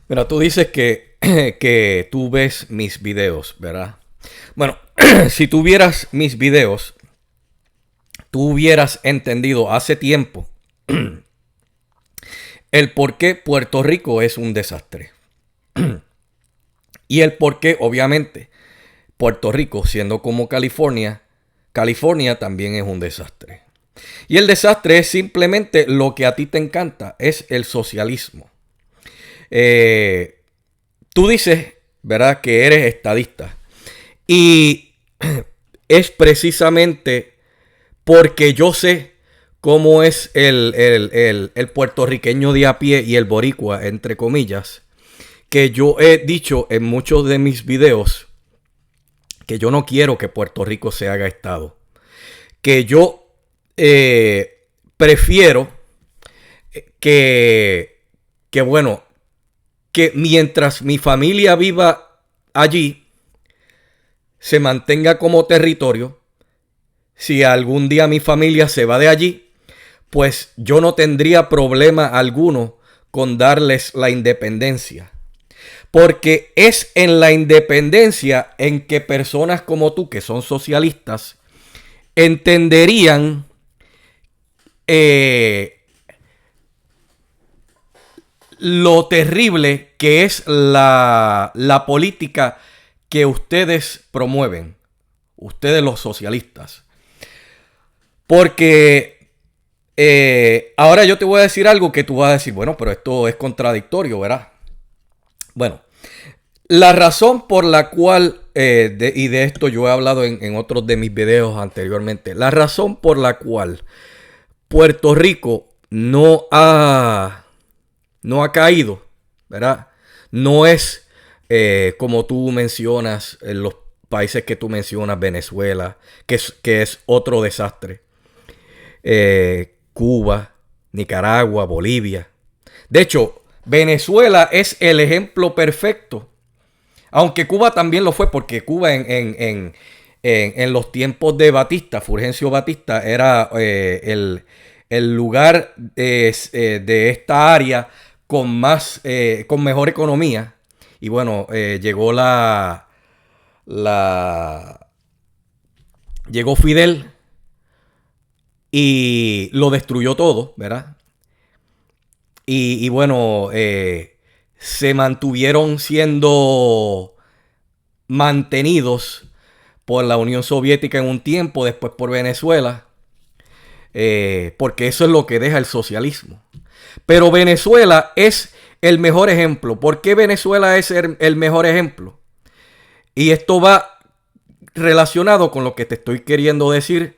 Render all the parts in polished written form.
Mira, tú dices que, que tú ves mis videos, ¿verdad? Bueno, si tú vieras mis videos, tú hubieras entendido hace tiempo el por qué Puerto Rico es un desastre. Y el por qué, obviamente, Puerto Rico, siendo como California, California también es un desastre. Y el desastre es simplemente lo que a ti te encanta, es el socialismo. Eh, Tú dices, ¿verdad?, que eres estadista. Y es precisamente porque yo sé cómo es el puertorriqueño de a pie y el boricua, entre comillas, que yo he dicho en muchos de mis videos que yo no quiero que Puerto Rico se haga estado. Que yo prefiero que, que, bueno, que mientras mi familia viva allí, se mantenga como territorio. Si algún día mi familia se va de allí, pues yo no tendría problema alguno con darles la independencia. Porque es en la independencia en que personas como tú, que son socialistas, entenderían eh, lo terrible que es la política que ustedes promueven, ustedes los socialistas. Porque ahora yo te voy a decir algo que tú vas a decir, bueno, pero esto es contradictorio, ¿verdad? Bueno, la razón por la cual, y de esto yo he hablado en otros de mis videos anteriormente, la razón por la cual Puerto Rico no ha caído, ¿verdad? No es como tú mencionas, en los países que tú mencionas, Venezuela, que es otro desastre. Cuba, Nicaragua, Bolivia. De hecho, Venezuela es el ejemplo perfecto. Aunque Cuba también lo fue, porque Cuba en los tiempos de Batista, Fulgencio Batista, era el lugar de esta área con mejor economía. Y bueno, la, llegó Fidel y lo destruyó todo, ¿verdad? Y bueno, se mantuvieron siendo mantenidos por la Unión Soviética en un tiempo, después por Venezuela, porque eso es lo que deja el socialismo. Pero Venezuela es el mejor ejemplo. ¿Por qué Venezuela es el mejor ejemplo? Y esto va relacionado con lo que te estoy queriendo decir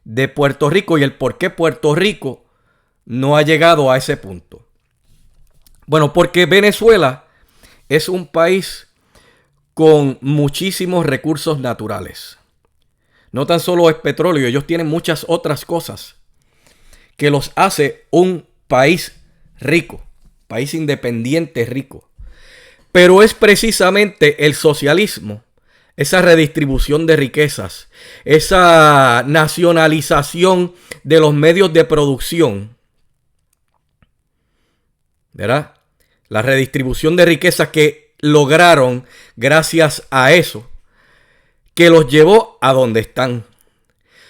de Puerto Rico y el por qué Puerto Rico no ha llegado a ese punto. Bueno, porque Venezuela es un país con muchísimos recursos naturales. No tan solo es petróleo, ellos tienen muchas otras cosas que los hace un país rico, país independiente rico. Pero es precisamente el socialismo, esa redistribución de riquezas, esa nacionalización de los medios de producción, ¿verdad? La redistribución de riquezas que lograron gracias a eso, que los llevó a donde están.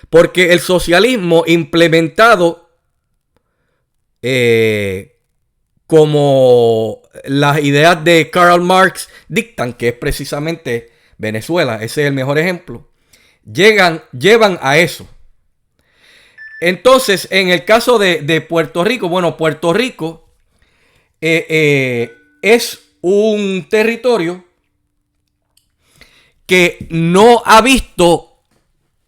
Porque el socialismo implementado como las ideas de Karl Marx dictan, que es precisamente Venezuela, ese es el mejor ejemplo, llevan a eso. Entonces, en el caso de Puerto Rico, bueno, Puerto Rico es un territorio que no ha visto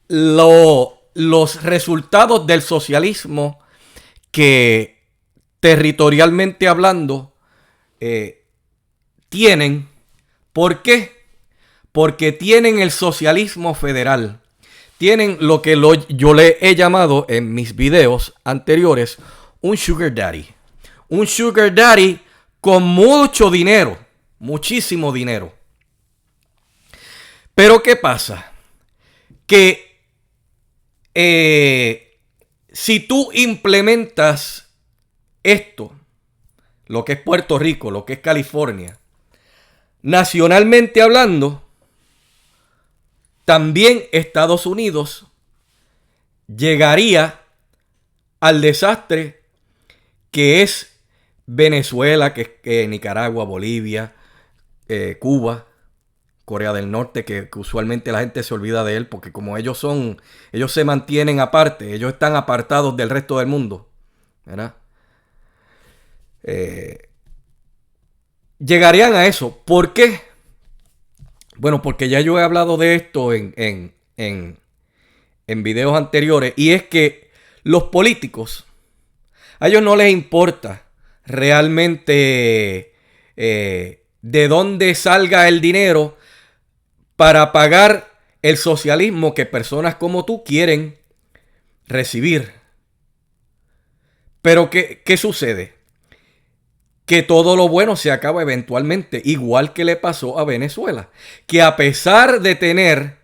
los resultados del socialismo que territorialmente hablando tienen. ¿Por qué? Porque tienen el socialismo federal. Tienen lo que yo le he llamado en mis videos anteriores un sugar daddy. Un sugar daddy con mucho dinero, muchísimo dinero. Pero ¿qué pasa? Que si tú implementas esto, lo que es Puerto Rico, lo que es California, nacionalmente hablando, también Estados Unidos llegaría al desastre que es Venezuela, que es Nicaragua, Bolivia, Cuba, Corea del Norte, que usualmente la gente se olvida de él porque como ellos se mantienen aparte, ellos están apartados del resto del mundo, ¿verdad? Llegarían a eso. ¿Por qué? Bueno, porque ya yo he hablado de esto en videos anteriores, y es que los políticos, a ellos no les importa realmente de dónde salga el dinero para pagar el socialismo que personas como tú quieren recibir. Pero ¿qué sucede? Que todo lo bueno se acaba eventualmente, igual que le pasó a Venezuela, que a pesar de tener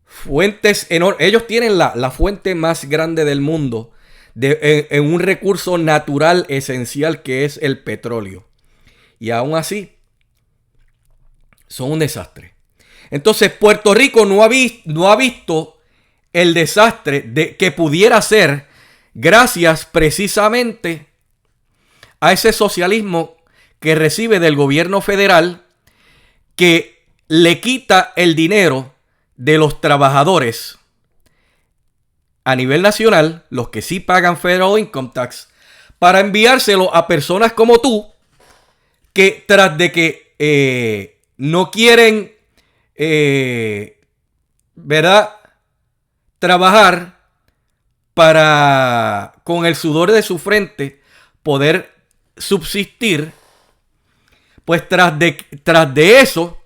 fuentes enormes, ellos tienen la fuente más grande del mundo en un recurso natural esencial que es el petróleo, y aún así son un desastre. Entonces Puerto Rico no ha visto el desastre que pudiera ser gracias precisamente a ese socialismo que recibe del gobierno federal, que le quita el dinero de los trabajadores a nivel nacional, los que sí pagan Federal Income Tax, para enviárselo a personas como tú, que tras de que no quieren, ¿verdad?, trabajar para, con el sudor de su frente, poder subsistir, pues tras de eso,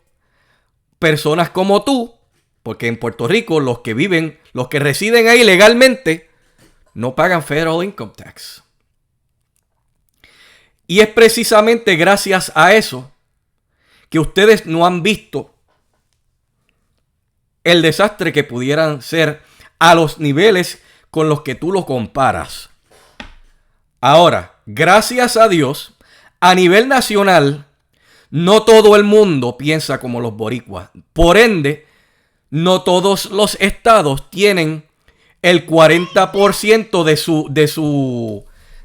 personas como tú, porque en Puerto Rico los que residen ahí legalmente, no pagan Federal Income Tax. Y es precisamente gracias a eso que ustedes no han visto el desastre que pudieran ser a los niveles con los que tú lo comparas. Ahora, gracias a Dios, a nivel nacional, no todo el mundo piensa como los boricuas. Por ende, no todos los estados tienen el 40%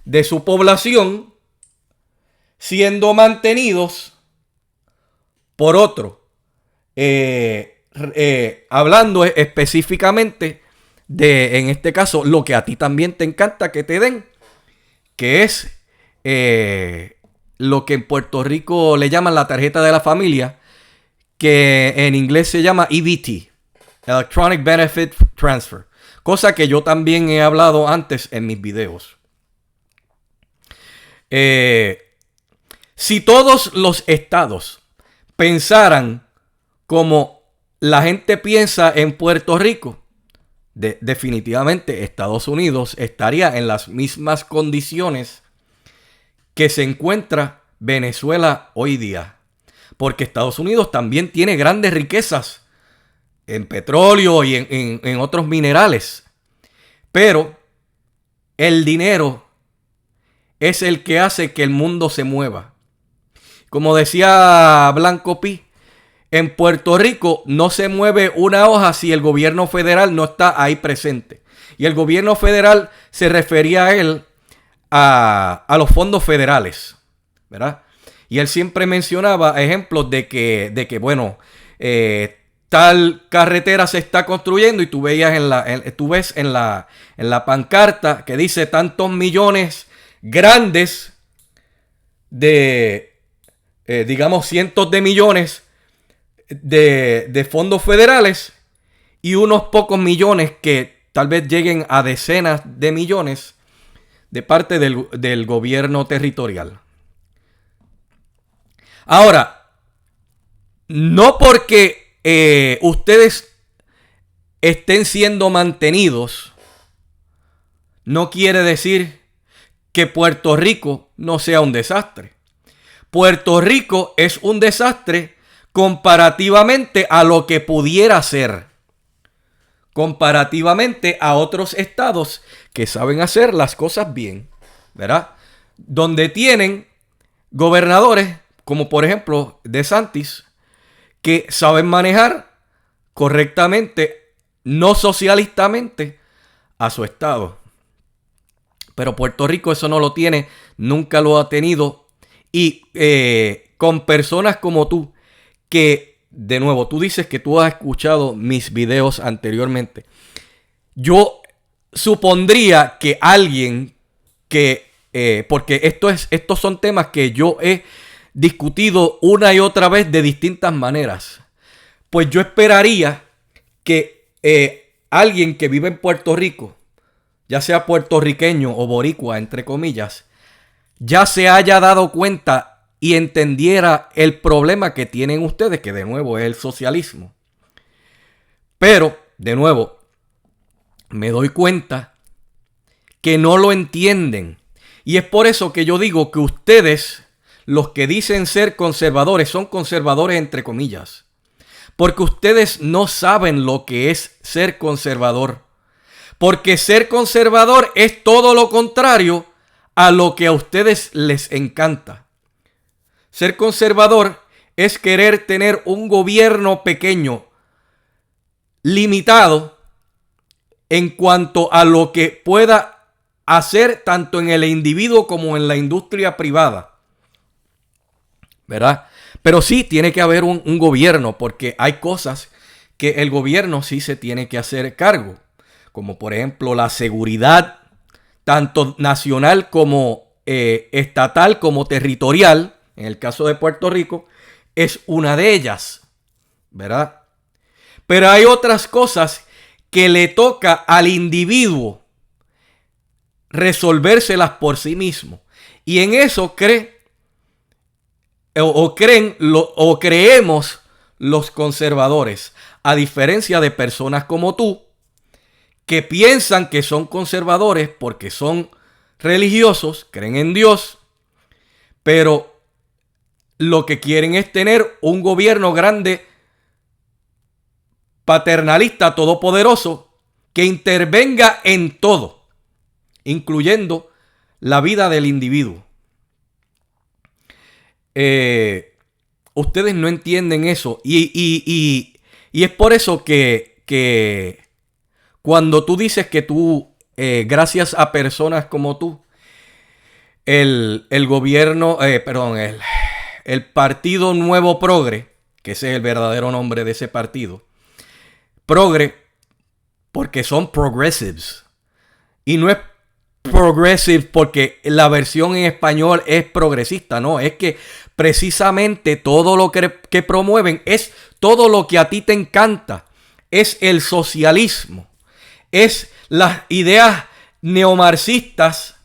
de su población siendo mantenidos por otro. Hablando específicamente de, en este caso, lo que a ti también te encanta que te den, que es lo que en Puerto Rico le llaman la tarjeta de la familia, que en inglés se llama EBT, Electronic Benefit Transfer, cosa que yo también he hablado antes en mis videos. Si todos los estados pensaran como la gente piensa en Puerto Rico, definitivamente Estados Unidos estaría en las mismas condiciones que se encuentra Venezuela hoy día. Porque Estados Unidos también tiene grandes riquezas en petróleo y en otros minerales. Pero el dinero es el que hace que el mundo se mueva. Como decía Blanco Pi, en Puerto Rico no se mueve una hoja si el gobierno federal no está ahí presente. Y el gobierno federal se refería a él a los fondos federales, ¿verdad? Y él siempre mencionaba ejemplos de que bueno, tal carretera se está construyendo y tú veías ves en la pancarta que dice tantos millones grandes de, digamos, cientos de millones de fondos federales y unos pocos millones que tal vez lleguen a decenas de millones de parte del gobierno territorial. Ahora, no porque ustedes estén siendo mantenidos, no quiere decir que Puerto Rico no sea un desastre. Puerto Rico es un desastre comparativamente a lo que pudiera ser, comparativamente a otros estados que saben hacer las cosas bien, ¿verdad? Donde tienen gobernadores, como por ejemplo DeSantis, que saben manejar correctamente, no socialistamente, a su estado. Pero Puerto Rico eso no lo tiene, nunca lo ha tenido. Y con personas como tú, que de nuevo, tú dices que tú has escuchado mis videos anteriormente. Yo supondría que alguien que, porque estos son temas que yo he discutido una y otra vez de distintas maneras. Pues yo esperaría que alguien que vive en Puerto Rico, ya sea puertorriqueño o boricua, entre comillas, ya se haya dado cuenta y entendiera el problema que tienen ustedes, que de nuevo es el socialismo. Pero, de nuevo, me doy cuenta que no lo entienden. Y es por eso que yo digo que ustedes, los que dicen ser conservadores, son conservadores entre comillas. Porque ustedes no saben lo que es ser conservador. Porque ser conservador es todo lo contrario a lo que a ustedes les encanta. Ser conservador es querer tener un gobierno pequeño, limitado en cuanto a lo que pueda hacer tanto en el individuo como en la industria privada. ¿Verdad? Pero sí tiene que haber un gobierno, porque hay cosas que el gobierno sí se tiene que hacer cargo. Como por ejemplo la seguridad, tanto nacional como estatal como territorial, en el caso de Puerto Rico, es una de ellas, ¿verdad? Pero hay otras cosas que le toca al individuo resolvérselas por sí mismo. Y en eso creemos los conservadores, a diferencia de personas como tú, que piensan que son conservadores porque son religiosos, creen en Dios, pero lo que quieren es tener un gobierno grande, paternalista, todopoderoso, que intervenga en todo, incluyendo la vida del individuo. Ustedes no entienden eso y es por eso que cuando tú dices que tú, gracias a personas como tú, el gobierno, el Partido Nuevo Progre, que ese es el verdadero nombre de ese partido, Progre, porque son progressives. Y no es progressive porque la versión en español es progresista, no, es que precisamente todo lo que promueven es todo lo que a ti te encanta, es el socialismo. Es las ideas neomarxistas,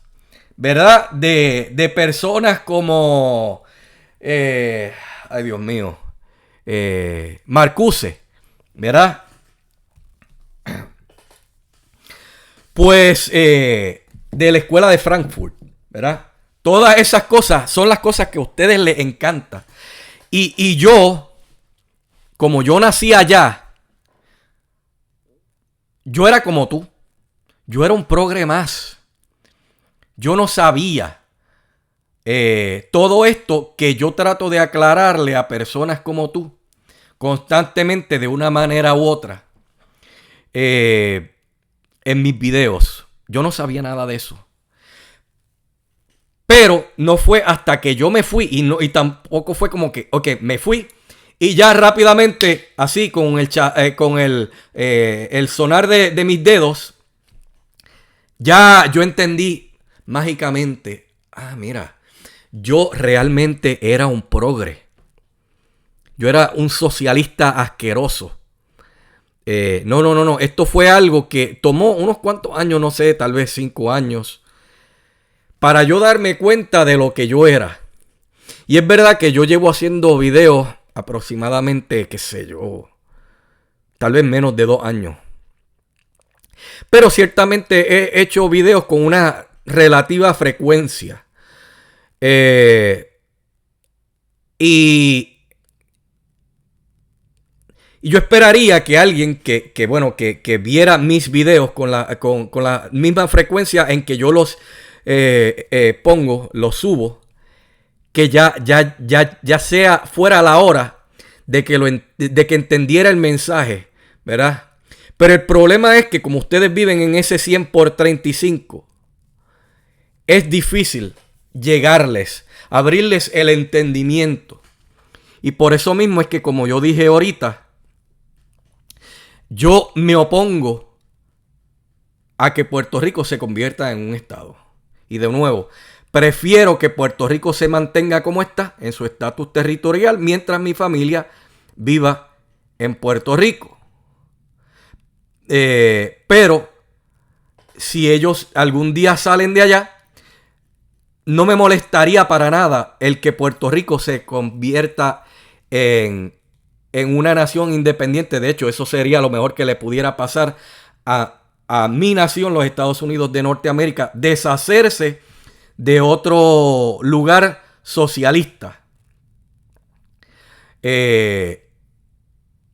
¿verdad? De personas como, ay Dios mío, Marcuse, ¿verdad? Pues de la escuela de Frankfurt, ¿verdad? Todas esas cosas son las cosas que a ustedes les encantan. Y yo, como yo nací allá, yo era como tú. Yo era un progre más. Yo no sabía todo esto que yo trato de aclararle a personas como tú constantemente de una manera u otra en mis videos. Yo no sabía nada de eso. Pero no fue hasta que yo me fui y tampoco fue como que, ok, me fui. Y ya rápidamente, así con el sonar de mis dedos, ya yo entendí mágicamente, mira, yo realmente era un progre. Yo era un socialista asqueroso. No. Esto fue algo que tomó unos cuantos años, no sé, tal vez 5 años, para yo darme cuenta de lo que yo era. Y es verdad que yo llevo haciendo videos aproximadamente, qué sé yo, tal vez menos de 2 años. Pero ciertamente he hecho videos con una relativa frecuencia. Y yo esperaría que alguien que viera mis videos con la misma frecuencia en que yo los pongo, los subo, que ya sea fuera la hora de que entendiera el mensaje, ¿verdad? Pero el problema es que como ustedes viven en ese 100 por 35, es difícil llegarles, abrirles el entendimiento. Y por eso mismo es que, como yo dije ahorita, yo me opongo a que Puerto Rico se convierta en un estado. Y de nuevo, prefiero que Puerto Rico se mantenga como está, en su estatus territorial, mientras mi familia viva en Puerto Rico. Pero si ellos algún día salen de allá, no me molestaría para nada el que Puerto Rico se convierta en una nación independiente. De hecho, eso sería lo mejor que le pudiera pasar a mi nación, los Estados Unidos de Norteamérica, deshacerse de otro lugar socialista.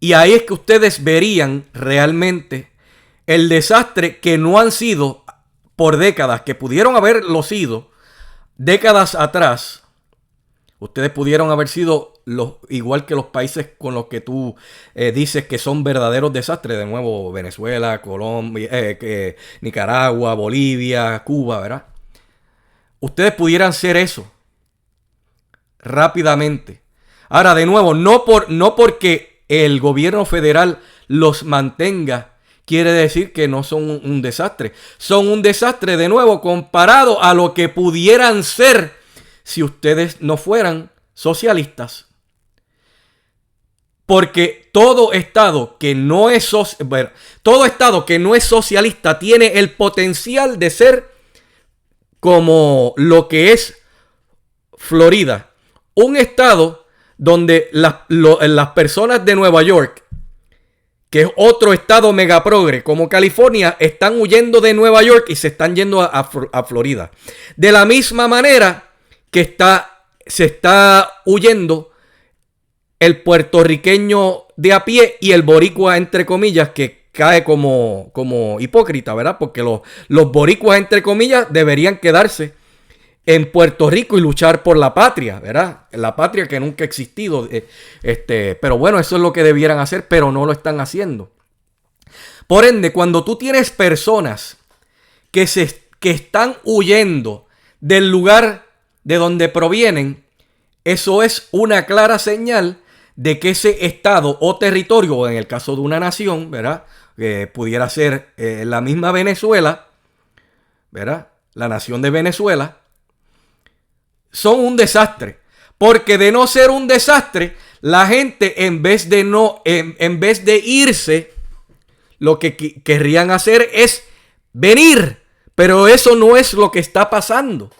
Y ahí es que ustedes verían realmente el desastre que no han sido por décadas, que pudieron haberlo sido décadas atrás. Ustedes pudieron haber sido igual que los países con los que tú dices que son verdaderos desastres. De nuevo, Venezuela, Colombia, Nicaragua, Bolivia, Cuba, ¿verdad? Ustedes pudieran ser eso rápidamente. Ahora, de nuevo, no porque el gobierno federal los mantenga, quiere decir que no son un desastre. Son un desastre, de nuevo, comparado a lo que pudieran ser si ustedes no fueran socialistas. Porque todo estado que no es socialista tiene el potencial de ser como lo que es Florida. Un estado donde las personas de Nueva York, que es otro estado megaprogre, como California, están huyendo de Nueva York y se están yendo a Florida. De la misma manera que se está huyendo el puertorriqueño de a pie y el boricua, entre comillas, que cae como hipócrita, ¿verdad? Porque los boricuas, entre comillas, deberían quedarse en Puerto Rico y luchar por la patria, ¿verdad? La patria que nunca ha existido. Pero bueno, eso es lo que debieran hacer, pero no lo están haciendo. Por ende, cuando tú tienes personas que están huyendo del lugar de donde provienen, eso es una clara señal de que ese estado o territorio, o en el caso de una nación, ¿verdad? Pudiera ser la misma Venezuela, ¿verdad? La nación de Venezuela, son un desastre. Porque de no ser un desastre, la gente en vez de irse, lo que querrían hacer es venir. Pero eso no es lo que está pasando.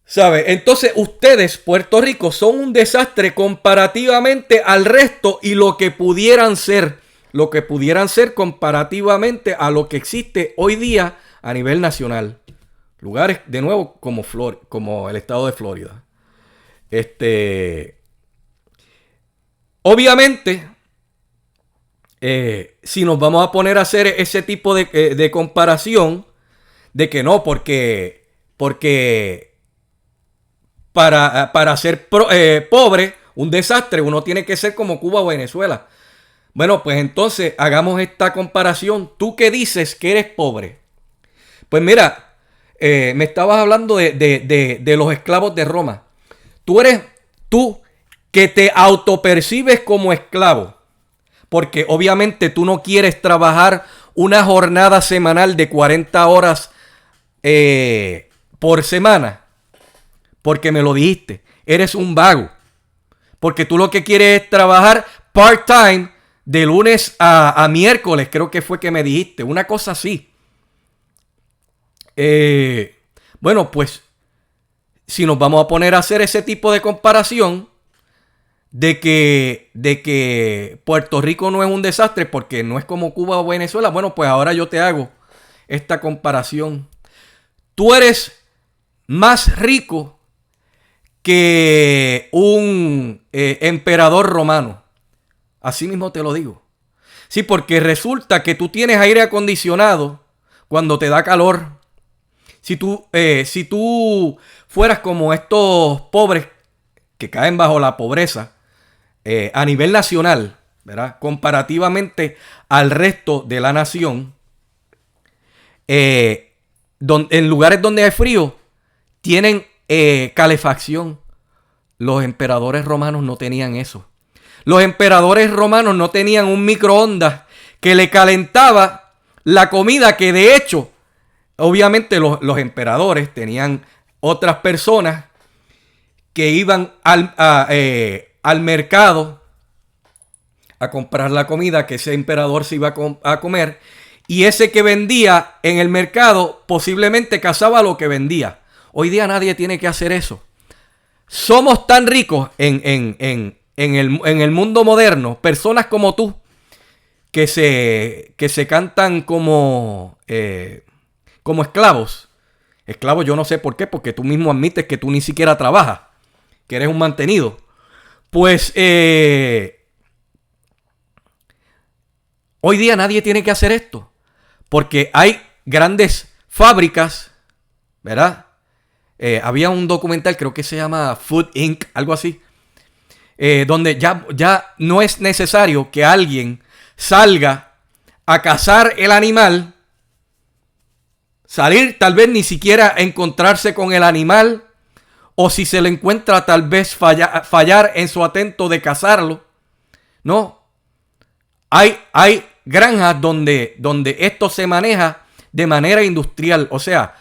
¿Sabe? Entonces ustedes, Puerto Rico, son un desastre comparativamente al resto y lo que pudieran ser comparativamente a lo que existe hoy día a nivel nacional. Lugares, de nuevo, como el estado de Florida. Obviamente, si nos vamos a poner a hacer ese tipo de comparación, de que no, porque para ser pobre, un desastre, uno tiene que ser como Cuba o Venezuela. Bueno, pues entonces hagamos esta comparación. ¿Tú qué dices que eres pobre? Pues mira, me estabas hablando de los esclavos de Roma. Tú que te autopercibes como esclavo, porque obviamente tú no quieres trabajar una jornada semanal de 40 horas por semana. Porque me lo dijiste, eres un vago. Porque tú lo que quieres es trabajar part-time de lunes a miércoles, creo que fue que me dijiste. Una cosa así. Bueno, pues, si nos vamos a poner a hacer ese tipo de comparación de que Puerto Rico no es un desastre porque no es como Cuba o Venezuela, bueno, pues ahora yo te hago esta comparación. Tú eres más rico que un emperador romano. Así mismo te lo digo. Sí, porque resulta que tú tienes aire acondicionado cuando te da calor. Si tú fueras como estos pobres que caen bajo la pobreza a nivel nacional, ¿verdad? Comparativamente al resto de la nación, en lugares donde hay frío, tienen calefacción. Los emperadores romanos no tenían eso. Los emperadores romanos no tenían un microondas que le calentaba la comida, que de hecho, obviamente los emperadores tenían otras personas que iban al mercado a comprar la comida que ese emperador se iba a comer, y ese que vendía en el mercado posiblemente cazaba lo que vendía. Hoy día nadie tiene que hacer eso. Somos tan ricos en el mundo moderno, personas como tú, que se cantan como esclavos. Esclavos, yo no sé por qué, porque tú mismo admites que tú ni siquiera trabajas, que eres un mantenido. Pues hoy día nadie tiene que hacer esto, porque hay grandes fábricas, ¿verdad? Había un documental, creo que se llama Food Inc., algo así, donde ya no es necesario que alguien salga a cazar el animal, salir tal vez ni siquiera encontrarse con el animal, o si se le encuentra tal vez fallar en su atento de cazarlo. No, hay granjas donde esto se maneja de manera industrial. O sea,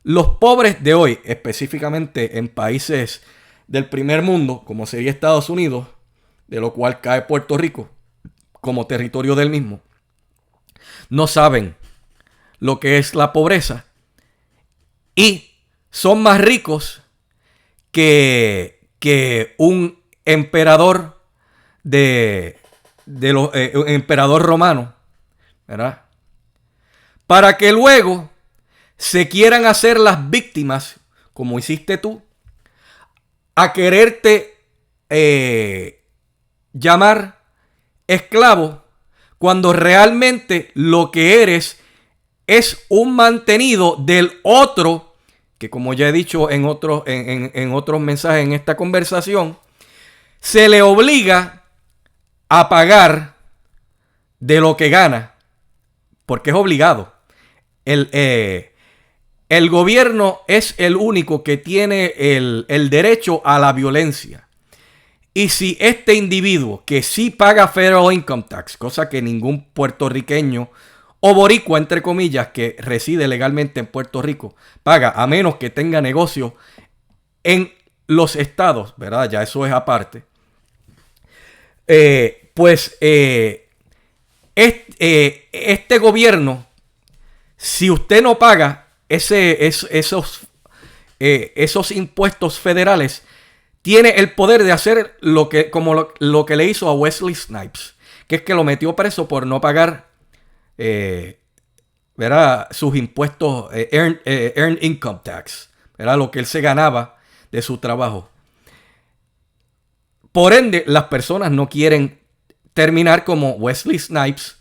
los pobres de hoy, específicamente en países del primer mundo, como sería Estados Unidos, de lo cual cae Puerto Rico como territorio del mismo, no saben lo que es la pobreza y son más ricos que un emperador un emperador romano, ¿verdad? Para que luego se quieran hacer las víctimas, como hiciste tú, a quererte llamar esclavo, cuando realmente lo que eres es un mantenido del otro, que como ya he dicho en otros mensajes en esta conversación, se le obliga a pagar de lo que gana, porque es obligado. El gobierno es el único que tiene el derecho a la violencia. Y si este individuo, que sí paga Federal Income Tax, cosa que ningún puertorriqueño o boricua, entre comillas, que reside legalmente en Puerto Rico, paga, a menos que tenga negocio en los estados, ¿verdad? Ya eso es aparte. Este gobierno, si usted no paga esos impuestos federales, tiene el poder de hacer lo que le hizo a Wesley Snipes, que es que lo metió preso por no pagar ¿verdad? Sus impuestos, earned income tax, ¿verdad? Lo que él se ganaba de su trabajo. Por ende, las personas no quieren terminar como Wesley Snipes,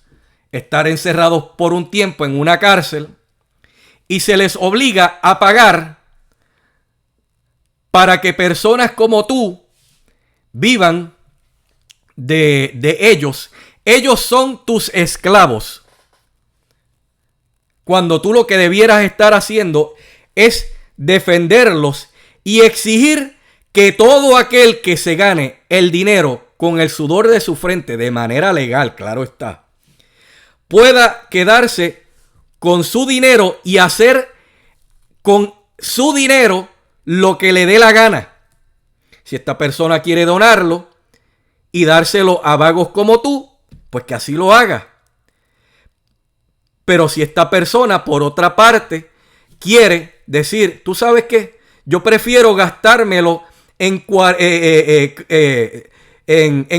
estar encerrados por un tiempo en una cárcel, y se les obliga a pagar para que personas como tú vivan de ellos. Ellos son tus esclavos, cuando tú lo que debieras estar haciendo es defenderlos y exigir que todo aquel que se gane el dinero con el sudor de su frente de manera legal, claro está, pueda quedarse con su dinero y hacer con su dinero lo que le dé la gana. Si esta persona quiere donarlo y dárselo a vagos como tú, pues que así lo haga. Pero si esta persona, por otra parte, quiere decir, ¿tú sabes qué? Yo prefiero gastármelo en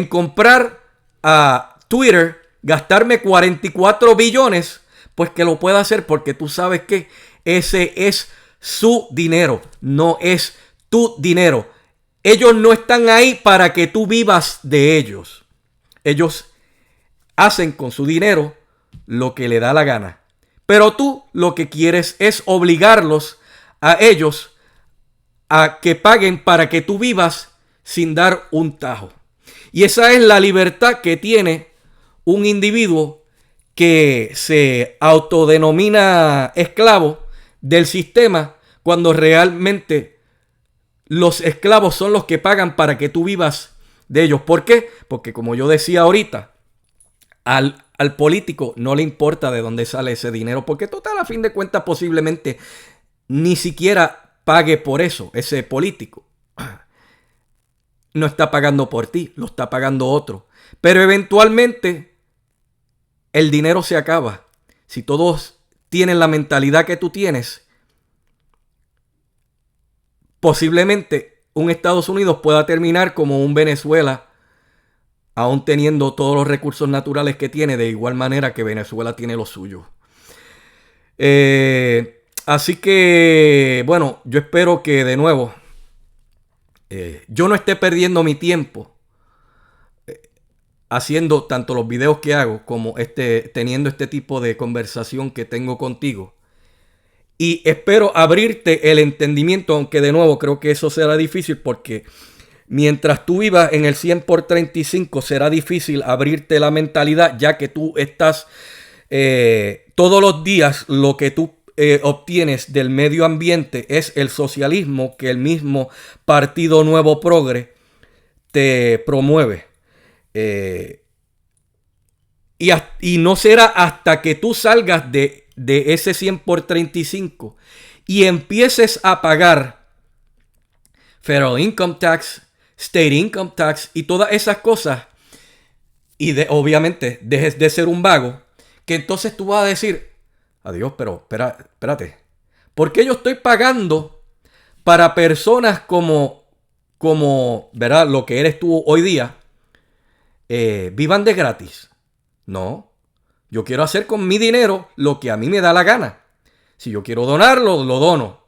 comprar a Twitter, gastarme 44 billones, pues que lo pueda hacer, porque tú sabes que ese es su dinero, no es tu dinero. Ellos no están ahí para que tú vivas de ellos. Ellos hacen con su dinero lo que le da la gana. Pero tú lo que quieres es obligarlos a ellos a que paguen para que tú vivas sin dar un tajo. Y esa es la libertad que tiene un individuo que se autodenomina esclavo del sistema, cuando realmente los esclavos son los que pagan para que tú vivas de ellos. ¿Por qué? Porque como yo decía ahorita, al político no le importa de dónde sale ese dinero, porque total, a fin de cuentas, posiblemente ni siquiera pague por eso ese político. No está pagando por ti, lo está pagando otro. Pero eventualmente el dinero se acaba. Si todos tienen la mentalidad que tú tienes, posiblemente un Estados Unidos pueda terminar como un Venezuela, aún teniendo todos los recursos naturales que tiene, de igual manera que Venezuela tiene los suyos. Así que, bueno, yo espero que de nuevo yo no esté perdiendo mi tiempo haciendo tanto los videos que hago como teniendo este tipo de conversación que tengo contigo. Y espero abrirte el entendimiento, aunque de nuevo creo que eso será difícil porque mientras tú vivas en el 100 por 35 será difícil abrirte la mentalidad, ya que tú estás todos los días lo que tú obtienes del medio ambiente es el socialismo que el mismo Partido Nuevo Progre te promueve. Y no será hasta que tú salgas de ese 100 por 35 y empieces a pagar Federal Income Tax, State Income Tax y todas esas cosas, y obviamente dejes de ser un vago, que entonces tú vas a decir, adiós, pero espérate, ¿por qué yo estoy pagando para personas como ¿verdad? Lo que eres tú hoy día, vivan de gratis? No, yo quiero hacer con mi dinero lo que a mí me da la gana. Si yo quiero donarlo, lo dono.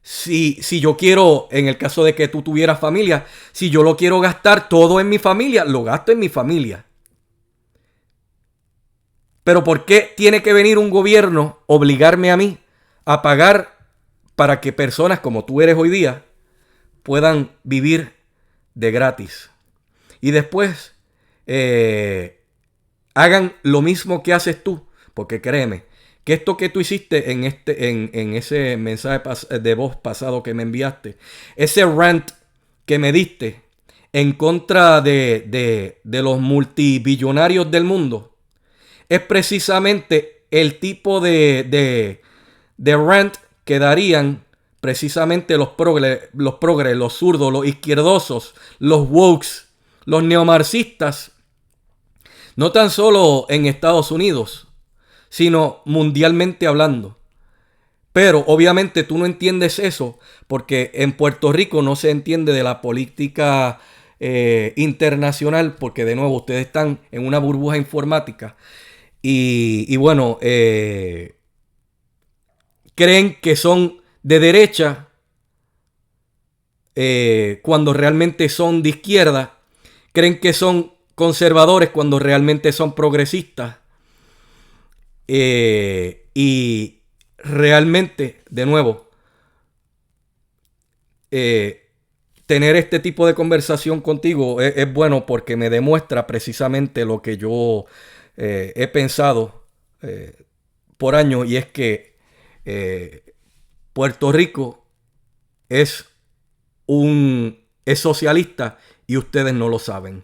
Si yo quiero, en el caso de que tú tuvieras familia, si yo lo quiero gastar todo en mi familia, lo gasto en mi familia. Pero ¿por qué tiene que venir un gobierno obligarme a mí a pagar para que personas como tú eres hoy día puedan vivir de gratis? Y después hagan lo mismo que haces tú, porque créeme que esto que tú hiciste en ese mensaje de voz pasado que me enviaste, ese rant que me diste en contra de los multibillonarios del mundo, es precisamente el tipo de rant que darían precisamente los progres, los zurdos, los izquierdosos, los wokes, los neomarxistas, no tan solo en Estados Unidos, sino mundialmente hablando. Pero obviamente tú no entiendes eso porque en Puerto Rico no se entiende de la política internacional, porque de nuevo ustedes están en una burbuja informática y bueno, creen que son de derecha cuando realmente son de izquierda, creen que son conservadores cuando realmente son progresistas. Y realmente, de nuevo, tener este tipo de conversación contigo es bueno porque me demuestra precisamente lo que yo he pensado por años, y es que Puerto Rico es socialista y ustedes no lo saben.